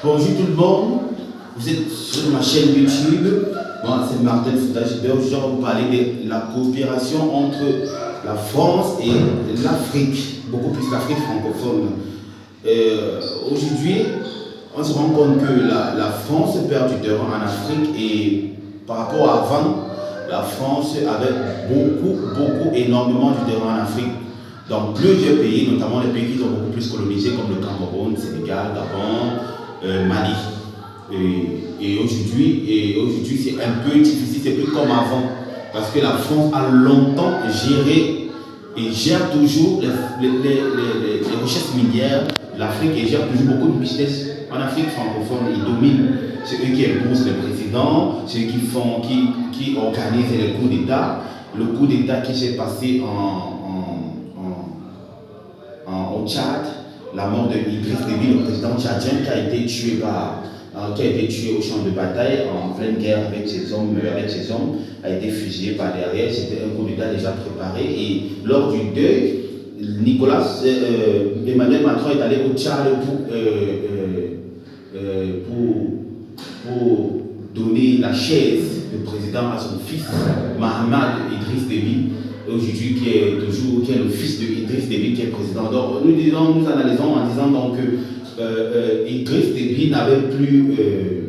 Bonjour tout le monde, vous êtes sur ma chaîne YouTube. Moi, c'est Martin Fouta-Gilbert. Je vais vous parler de la coopération entre la France et l'Afrique, beaucoup plus l'Afrique francophone. Aujourd'hui, on se rend compte que la France perd du terrain en Afrique et par rapport à avant, la France avait énormément du terrain en Afrique. Dans plusieurs pays, notamment les pays qui sont beaucoup plus colonisés comme le Cameroun, Sénégal, Gabon, Mali. Et aujourd'hui, c'est un peu difficile, c'est plus comme avant. Parce que la France a longtemps géré et gère toujours les richesses minières de l'Afrique et gère toujours beaucoup de business. En Afrique francophone, ils dominent. C'est eux qui imposent les présidents, c'est eux qui organisent les coups d'État. Le coup d'État qui s'est passé au Tchad, la mort de Idriss Déby, le président tchadien, qui a été tué au champ de bataille en pleine guerre avec ses hommes, a été fusillé par derrière. C'était un coup d'État déjà préparé. Et lors du deuil, Emmanuel Macron est allé au Tchad pour donner la chaise de président à son fils, Mahamad Idriss Déby, aujourd'hui qui est le fils de Idriss Déby qui est président. Donc nous analysons en disant donc que Idriss Déby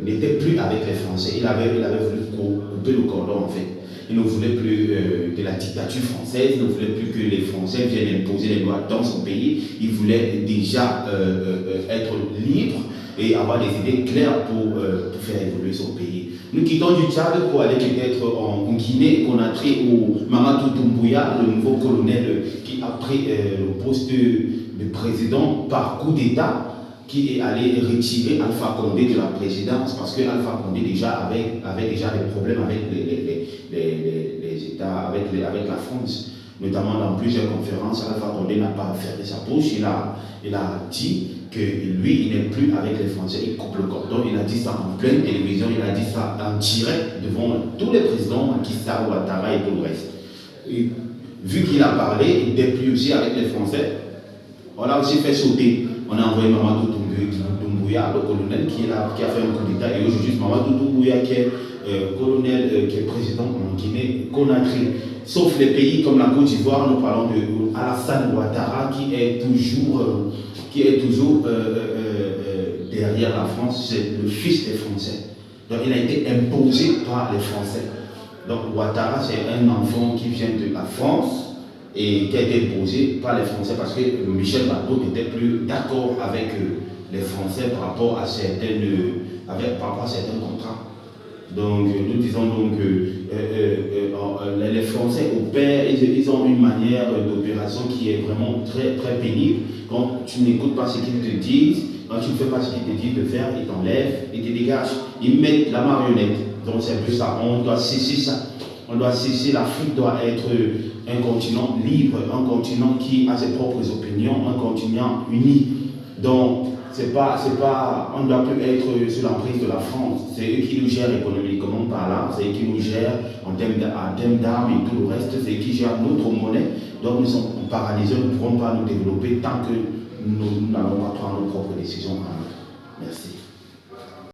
n'était plus avec les Français. Il avait voulu couper le cordon en fait. Il ne voulait plus de la dictature française, il ne voulait plus que les Français viennent imposer les lois dans son pays. Il voulait déjà être libre et avoir des idées claires pour faire évoluer son pays. Nous quittons du Tchad pour aller peut-être en Guinée, Conakry, où Mamadou Doumbouya, le nouveau colonel qui a pris le poste de président par coup d'État, qui est allé retirer Alpha Condé de la présidence parce que Alpha Condé avait déjà des problèmes avec les États, avec la France. Notamment dans plusieurs conférences, Alpha Condé n'a pas fermé sa bouche. Il a dit que lui, il n'est plus avec les Français, il coupe le cordon. Il a dit ça en pleine télévision, il a dit ça en direct devant tous les présidents, Macky Sall, Ouattara et tout le reste. Et vu qu'il a parlé, il déplie aussi avec les Français. On a aussi fait sauter. On a envoyé Mamadou Doumbouya, le colonel, qui a fait un coup d'État. Et aujourd'hui, Mamadou Doumbouya, qui est colonel, qui est président en Guinée, Conakry. Sauf les pays comme la Côte d'Ivoire, nous parlons de Alassane Ouattara, qui est toujours derrière la France. C'est le fils des Français. Donc il a été imposé par les Français. Donc Ouattara, c'est un enfant qui vient de la France et qui a été imposé par les Français parce que Michel Bateau n'était plus d'accord avec les Français par rapport à certains contrats. Donc nous disons donc que les Français opèrent, ils ont une manière d'opération qui est vraiment très très pénible. Quand tu n'écoutes pas ce qu'ils te disent, quand tu ne fais pas ce qu'ils te disent de faire, ils t'enlèvent, ils te dégagent, ils mettent la marionnette. Donc c'est plus ça, on doit cesser ça. On doit cesser, l'Afrique doit être un continent libre, un continent qui a ses propres opinions, un continent uni. Donc, on ne doit plus être sous l'emprise de la France. C'est eux qui nous gèrent économiquement parlant, c'est eux qui nous gèrent en termes d'armes et tout le reste, c'est eux qui gèrent notre monnaie. Donc, nous sommes paralysés, nous ne pourrons pas nous développer tant que nous n'allons pas prendre nos propres décisions. Merci.